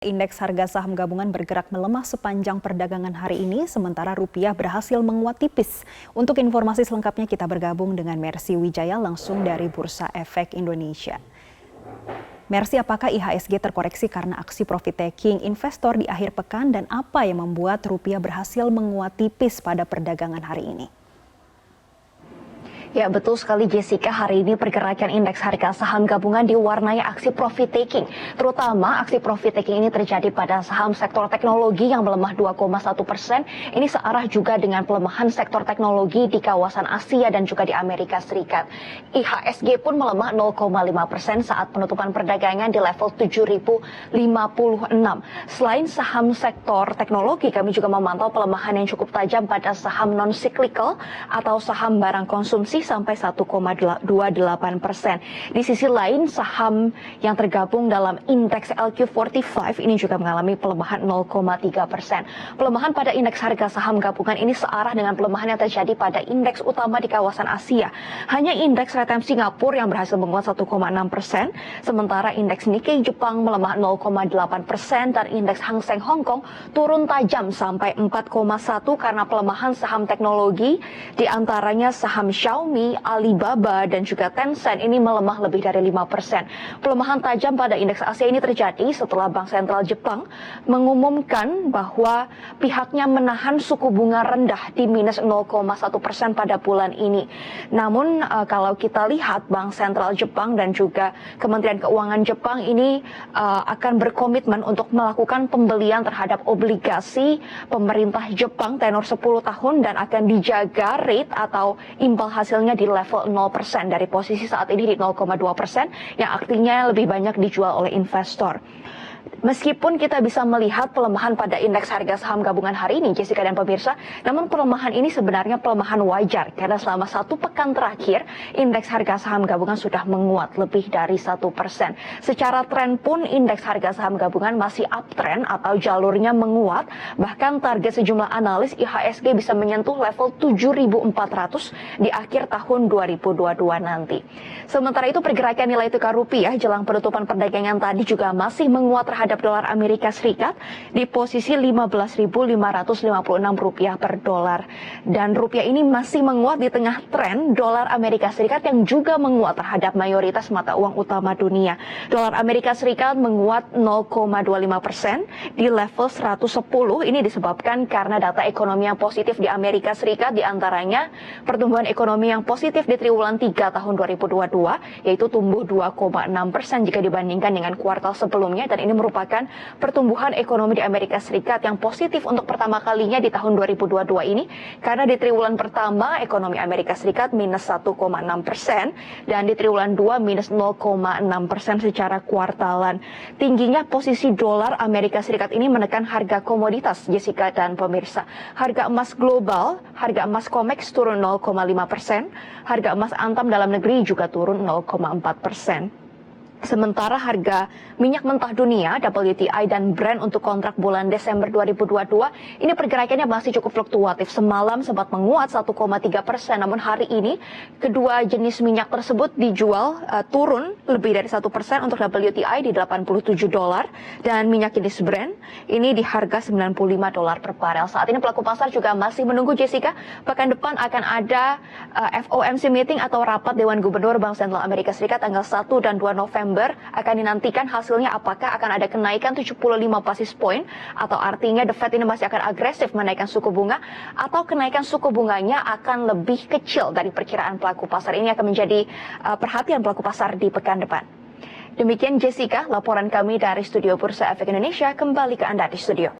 Indeks harga saham gabungan bergerak melemah sepanjang perdagangan hari ini, sementara rupiah berhasil menguat tipis. Untuk informasi selengkapnya kita bergabung dengan Mercy Wijaya langsung dari Bursa Efek Indonesia. Mercy, apakah IHSG terkoreksi karena aksi profit taking investor di akhir pekan dan apa yang membuat rupiah berhasil menguat tipis pada perdagangan hari ini? Ya, betul sekali Jessica. Hari ini pergerakan indeks harga saham gabungan diwarnai aksi profit taking. Terutama aksi profit taking ini terjadi pada saham sektor teknologi yang melemah 2,1%. Ini searah juga dengan pelemahan sektor teknologi di kawasan Asia dan juga di Amerika Serikat. IHSG pun melemah 0,5% saat penutupan perdagangan di level 7.056. Selain saham sektor teknologi, kami juga memantau pelemahan yang cukup tajam pada saham non-cyclical atau saham barang konsumsi sampai 1,28%. Di sisi lain, saham yang tergabung dalam indeks LQ45 ini juga mengalami pelemahan 0,3%. Pelemahan pada indeks harga saham gabungan ini searah dengan pelemahan yang terjadi pada indeks utama di kawasan Asia. Hanya indeks RTM Singapura yang berhasil menguat 1,6%, sementara indeks Nikkei Jepang melemah 0,8% dan indeks Hang Seng Hong Kong turun tajam sampai 4,1 karena pelemahan saham teknologi, di antaranya saham Xiaomi, Alibaba, dan juga Tencent ini melemah lebih dari 5%. Pelemahan tajam pada indeks Asia ini terjadi setelah Bank Sentral Jepang mengumumkan bahwa pihaknya menahan suku bunga rendah di minus 0,1% pada bulan ini. Namun kalau kita lihat Bank Sentral Jepang dan juga Kementerian Keuangan Jepang ini akan berkomitmen untuk melakukan pembelian terhadap obligasi pemerintah Jepang tenor 10 tahun dan akan dijaga rate atau imbal hasilnya di level 0% dari posisi saat ini di 0,2% yang artinya lebih banyak dijual oleh investor. Meskipun kita bisa melihat pelemahan pada indeks harga saham gabungan hari ini, Jessica dan pemirsa, namun pelemahan ini sebenarnya pelemahan wajar karena selama satu pekan terakhir indeks harga saham gabungan sudah menguat lebih dari 1%. Secara tren pun indeks harga saham gabungan masih uptrend atau jalurnya menguat, bahkan target sejumlah analis IHSG bisa menyentuh level 7.400 di akhir tahun 2022 nanti. Sementara itu pergerakan nilai tukar rupiah jelang penutupan perdagangan tadi juga masih menguat terhadap dolar Amerika Serikat di posisi 15.556 rupiah per dolar. Dan rupiah ini masih menguat di tengah tren dolar Amerika Serikat yang juga menguat terhadap mayoritas mata uang utama dunia. Dolar Amerika Serikat menguat 0,25% di level 110. Ini disebabkan karena data ekonomi yang positif di Amerika Serikat, di antaranya pertumbuhan ekonomi yang positif di triwulan 3 tahun 2022 yaitu tumbuh 2,6% jika dibandingkan dengan kuartal sebelumnya, dan ini merupakan pertumbuhan ekonomi di Amerika Serikat yang positif untuk pertama kalinya di tahun 2022 ini, karena di triwulan pertama ekonomi Amerika Serikat minus 1,6% dan di triwulan 2 minus 0,6% secara kuartalan. Tingginya posisi dolar Amerika Serikat ini menekan harga komoditas, Jessica dan pemirsa. Harga emas global, harga emas COMEX turun 0,5%, harga emas antam dalam negeri juga turun 0,4%. Sementara harga minyak mentah dunia, WTI dan Brent untuk kontrak bulan Desember 2022, ini pergerakannya masih cukup fluktuatif. Semalam sempat menguat 1,3%, namun hari ini kedua jenis minyak tersebut dijual turun lebih dari 1% untuk WTI di $87 dan minyak jenis Brent ini di harga $95 per barel. Saat ini pelaku pasar juga masih menunggu, Jessica, pekan depan akan ada FOMC meeting atau rapat Dewan Gubernur Bank Sentral Amerika Serikat tanggal 1 dan 2 November. Akan dinantikan hasilnya apakah akan ada kenaikan 75 basis point atau artinya The Fed ini masih akan agresif menaikkan suku bunga, atau kenaikan suku bunganya akan lebih kecil dari perkiraan pelaku pasar. Ini akan menjadi perhatian pelaku pasar di pekan depan. Demikian Jessica, laporan kami dari Studio Bursa Efek Indonesia. Kembali ke Anda di studio.